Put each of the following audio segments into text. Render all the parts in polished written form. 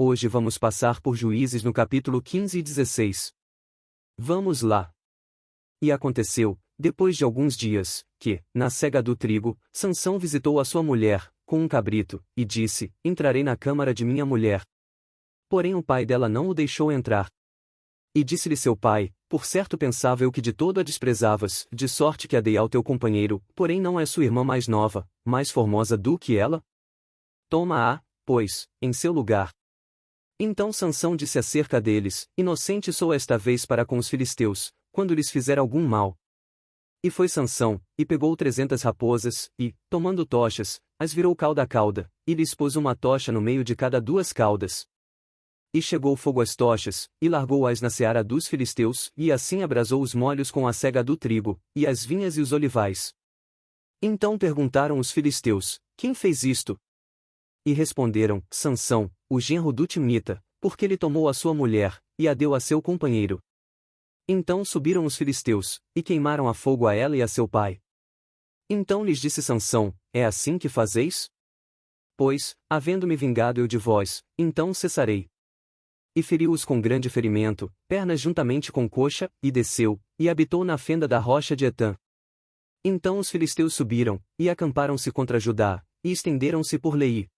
Hoje vamos passar por Juízes no capítulo 15 e 16. Vamos lá. E aconteceu, depois de alguns dias, que, na cega do trigo, Sansão visitou a sua mulher, com um cabrito, e disse: Entrarei na câmara de minha mulher. Porém o pai dela não o deixou entrar. E disse-lhe seu pai: Por certo pensava eu que de todo a desprezavas, de sorte que a dei ao teu companheiro, porém não é sua irmã mais nova, mais formosa do que ela? Toma-a, pois, em seu lugar. Então Sansão disse acerca deles: Inocente sou esta vez para com os filisteus, quando lhes fizer algum mal. E foi Sansão, e pegou 300 raposas, e, tomando tochas, as virou cauda a cauda, e lhes pôs uma tocha no meio de cada 2 caudas. E chegou o fogo às tochas, e largou-as na seara dos filisteus, e assim abrasou os molhos com a cega do trigo, e as vinhas e os olivais. Então perguntaram os filisteus: Quem fez isto? E responderam: Sansão, o genro do Timnita, porque ele tomou a sua mulher, e a deu a seu companheiro. Então subiram os filisteus, e queimaram a fogo a ela e a seu pai. Então lhes disse Sansão: É assim que fazeis? Pois, havendo-me vingado eu de vós, então cessarei. E feriu-os com grande ferimento, pernas juntamente com coxa, e desceu, e habitou na fenda da rocha de Etã. Então os filisteus subiram, e acamparam-se contra Judá, e estenderam-se por Leí.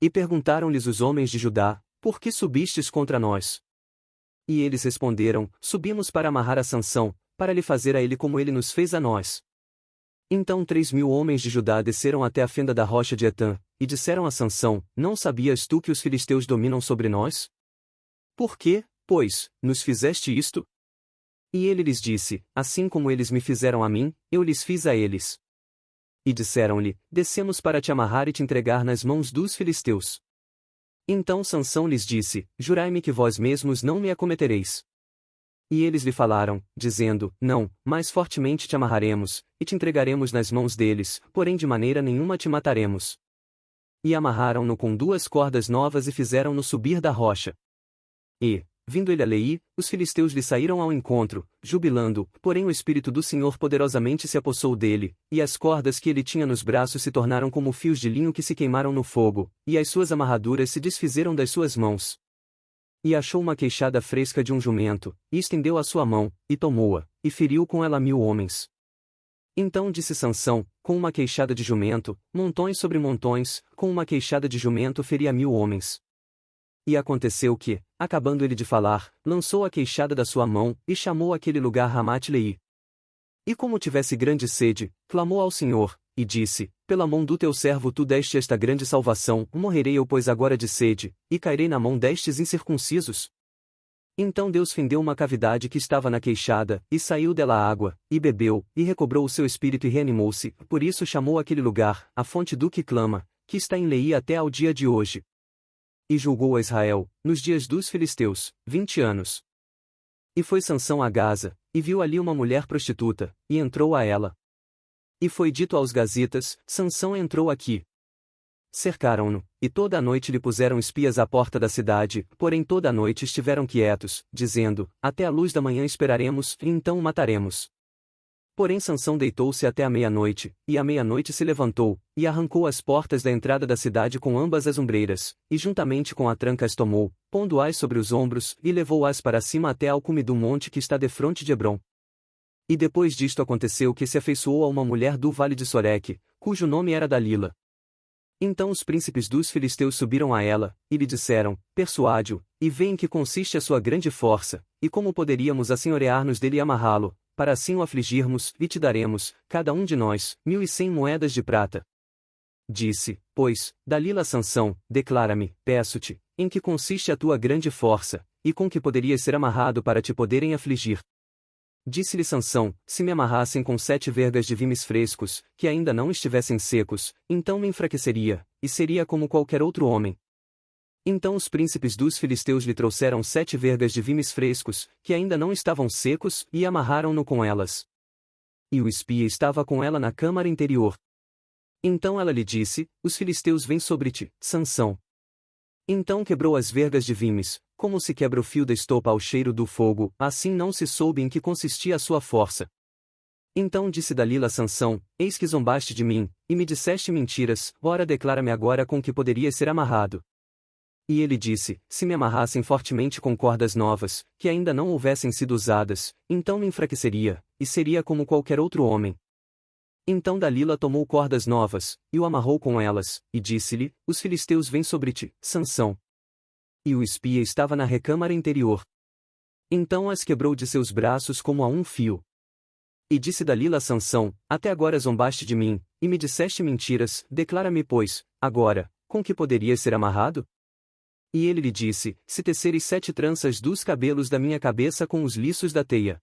E perguntaram-lhes os homens de Judá: Por que subistes contra nós? E eles responderam: Subimos para amarrar a Sansão, para lhe fazer a ele como ele nos fez a nós. Então 3.000 homens de Judá desceram até a fenda da rocha de Etã, e disseram a Sansão: Não sabias tu que os filisteus dominam sobre nós? Por que, pois, nos fizeste isto? E ele lhes disse: Assim como eles me fizeram a mim, eu lhes fiz a eles. E disseram-lhe: Descemos para te amarrar e te entregar nas mãos dos filisteus. Então Sansão lhes disse: Jurai-me que vós mesmos não me acometereis. E eles lhe falaram, dizendo: Não, mais fortemente te amarraremos, e te entregaremos nas mãos deles, porém de maneira nenhuma te mataremos. E amarraram-no com 2 cordas novas e fizeram-no subir da rocha. E, vindo ele a Leí, os filisteus lhe saíram ao encontro, jubilando, porém o Espírito do Senhor poderosamente se apossou dele, e as cordas que ele tinha nos braços se tornaram como fios de linho que se queimaram no fogo, e as suas amarraduras se desfizeram das suas mãos. E achou uma queixada fresca de um jumento, e estendeu a sua mão, e tomou-a, e feriu com ela 1.000 homens. Então disse Sansão: Com uma queixada de jumento, montões sobre montões, com uma queixada de jumento feria 1.000 homens. E aconteceu que, acabando ele de falar, lançou a queixada da sua mão, e chamou aquele lugar Ramate-Leí. E como tivesse grande sede, clamou ao Senhor, e disse: Pela mão do teu servo tu deste esta grande salvação, morrerei eu pois agora de sede, e cairei na mão destes incircuncisos? Então Deus fendeu uma cavidade que estava na queixada, e saiu dela água, e bebeu, e recobrou o seu espírito e reanimou-se, por isso chamou aquele lugar, a fonte do que clama, que está em Leí até ao dia de hoje. E julgou a Israel, nos dias dos filisteus, 20 anos. E foi Sansão a Gaza, e viu ali uma mulher prostituta, e entrou a ela. E foi dito aos gazitas: Sansão entrou aqui. Cercaram-no, e toda a noite lhe puseram espias à porta da cidade, porém toda a noite estiveram quietos, dizendo: Até a luz da manhã esperaremos, e então o mataremos. Porém Sansão deitou-se até a meia-noite, e à meia-noite se levantou, e arrancou as portas da entrada da cidade com ambas as ombreiras, e juntamente com a tranca as tomou, pondo-as sobre os ombros, e levou-as para cima até ao cume do monte que está defronte de Hebrom. E depois disto aconteceu que se afeiçoou a uma mulher do vale de Soreque, cujo nome era Dalila. Então os príncipes dos filisteus subiram a ela, e lhe disseram: Persuade-o, e vê em que consiste a sua grande força, e como poderíamos assenhorear-nos dele e amarrá-lo, para assim o afligirmos, e te daremos, cada um de nós, 1.100 moedas de prata. Disse, pois, Dalila a Sansão: Declara-me, peço-te, em que consiste a tua grande força, e com que poderias ser amarrado para te poderem afligir. Disse-lhe Sansão: Se me amarrassem com 7 vergas de vimes frescos, que ainda não estivessem secos, então me enfraqueceria, e seria como qualquer outro homem. Então os príncipes dos filisteus lhe trouxeram 7 vergas de vimes frescos, que ainda não estavam secos, e amarraram-no com elas. E o espia estava com ela na câmara interior. Então ela lhe disse: Os filisteus vêm sobre ti, Sansão. Então quebrou as vergas de vimes, como se quebra o fio da estopa ao cheiro do fogo, assim não se soube em que consistia a sua força. Então disse Dalila a Sansão: Eis que zombaste de mim, e me disseste mentiras, ora declara-me agora com que poderias ser amarrado. E ele disse, se me amarrassem fortemente com cordas novas, que ainda não houvessem sido usadas, então me enfraqueceria, e seria como qualquer outro homem. Então Dalila tomou cordas novas, e o amarrou com elas, e disse-lhe, os filisteus vêm sobre ti, Sansão. E o espia estava na recâmara interior. Então as quebrou de seus braços como a um fio. E disse Dalila a Sansão, até agora zombaste de mim, e me disseste mentiras, declara-me pois, agora, com que poderias ser amarrado? E ele lhe disse, se teceres 7 tranças dos cabelos da minha cabeça com os liços da teia.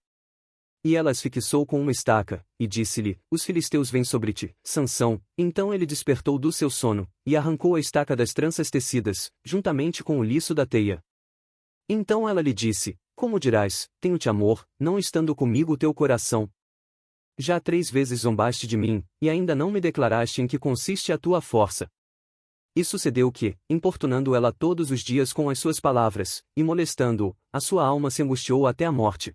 E ela as fixou com uma estaca, e disse-lhe, os filisteus vêm sobre ti, Sansão. Então ele despertou do seu sono, e arrancou a estaca das tranças tecidas, juntamente com o liço da teia. Então ela lhe disse, como dirás, tenho-te amor, não estando comigo o teu coração? Já 3 vezes zombaste de mim, e ainda não me declaraste em que consiste a tua força. E sucedeu que, importunando ela todos os dias com as suas palavras, e molestando-o, a sua alma se angustiou até a morte.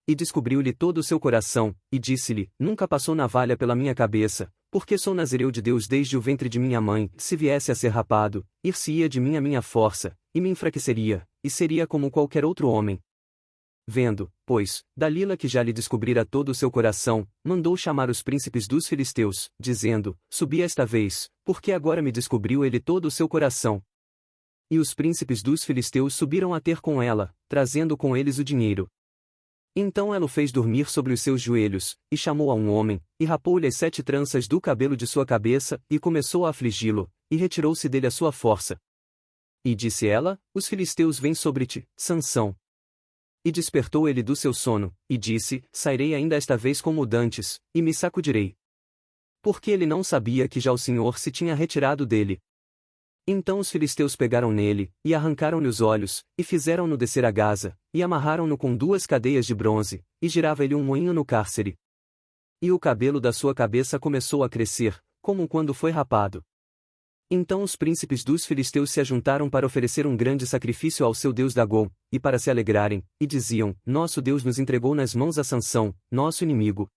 E descobriu-lhe todo o seu coração, e disse-lhe, nunca passou navalha pela minha cabeça, porque sou nazireu de Deus desde o ventre de minha mãe, se viesse a ser rapado, ir-se-ia de mim a minha força, e me enfraqueceria, e seria como qualquer outro homem. Vendo, pois, Dalila que já lhe descobrira todo o seu coração, mandou chamar os príncipes dos filisteus, dizendo, subi esta vez, porque agora me descobriu ele todo o seu coração. E os príncipes dos filisteus subiram a ter com ela, trazendo com eles o dinheiro. Então ela o fez dormir sobre os seus joelhos, e chamou a um homem, e rapou-lhe as 7 tranças do cabelo de sua cabeça, e começou a afligi-lo, e retirou-se dele a sua força. E disse ela, os filisteus vêm sobre ti, Sansão. E despertou ele do seu sono, e disse, sairei ainda esta vez como dantes, e me sacudirei. Porque ele não sabia que já o Senhor se tinha retirado dele. Então os filisteus pegaram nele, e arrancaram-lhe os olhos, e fizeram-no descer a Gaza, e amarraram-no com 2 cadeias de bronze, e girava-lhe um moinho no cárcere. E o cabelo da sua cabeça começou a crescer, como quando foi rapado. Então os príncipes dos filisteus se ajuntaram para oferecer um grande sacrifício ao seu deus Dagom, e para se alegrarem, e diziam, nosso Deus nos entregou nas mãos a Sansão, nosso inimigo.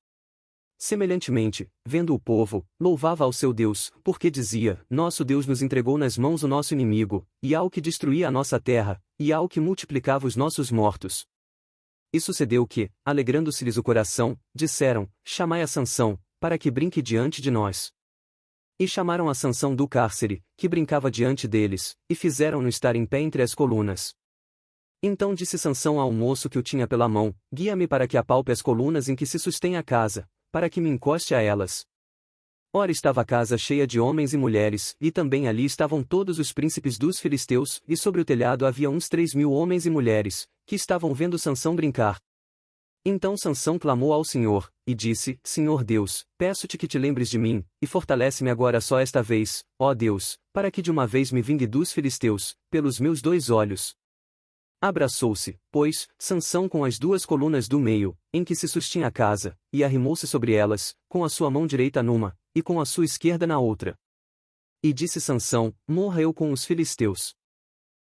Semelhantemente, vendo o povo, louvava ao seu Deus, porque dizia, nosso Deus nos entregou nas mãos o nosso inimigo, e ao que destruía a nossa terra, e ao que multiplicava os nossos mortos. E sucedeu que, alegrando-se-lhes o coração, disseram, chamai a Sansão, para que brinque diante de nós. E chamaram a Sansão do cárcere, que brincava diante deles, e fizeram-no estar em pé entre as colunas. Então disse Sansão ao moço que o tinha pela mão, guia-me para que apalpe as colunas em que se sustém a casa, para que me encoste a elas. Ora estava a casa cheia de homens e mulheres, e também ali estavam todos os príncipes dos filisteus, e sobre o telhado havia uns 3.000 homens e mulheres, que estavam vendo Sansão brincar. Então Sansão clamou ao Senhor, e disse, Senhor Deus, peço-te que te lembres de mim, e fortalece-me agora só esta vez, ó Deus, para que de uma vez me vingue dos filisteus, pelos meus 2 olhos. Abraçou-se, pois, Sansão com as 2 colunas do meio, em que se sustinha a casa, e arrimou-se sobre elas, com a sua mão direita numa, e com a sua esquerda na outra. E disse Sansão, morra eu com os filisteus.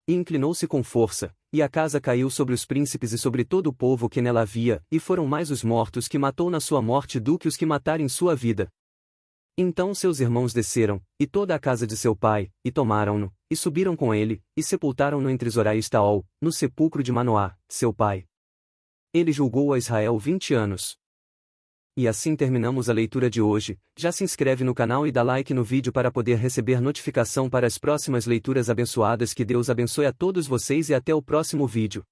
E inclinou-se com força, e a casa caiu sobre os príncipes e sobre todo o povo que nela havia, e foram mais os mortos que matou na sua morte do que os que mataram em sua vida. Então seus irmãos desceram, e toda a casa de seu pai, e tomaram-no, e subiram com ele, e sepultaram-no entre Zorá e Estaol, no sepulcro de Manoá, seu pai. Ele julgou a Israel 20 anos. E assim terminamos a leitura de hoje. Já se inscreve no canal e dá like no vídeo para poder receber notificação para as próximas leituras abençoadas. Que Deus abençoe a todos vocês e até o próximo vídeo.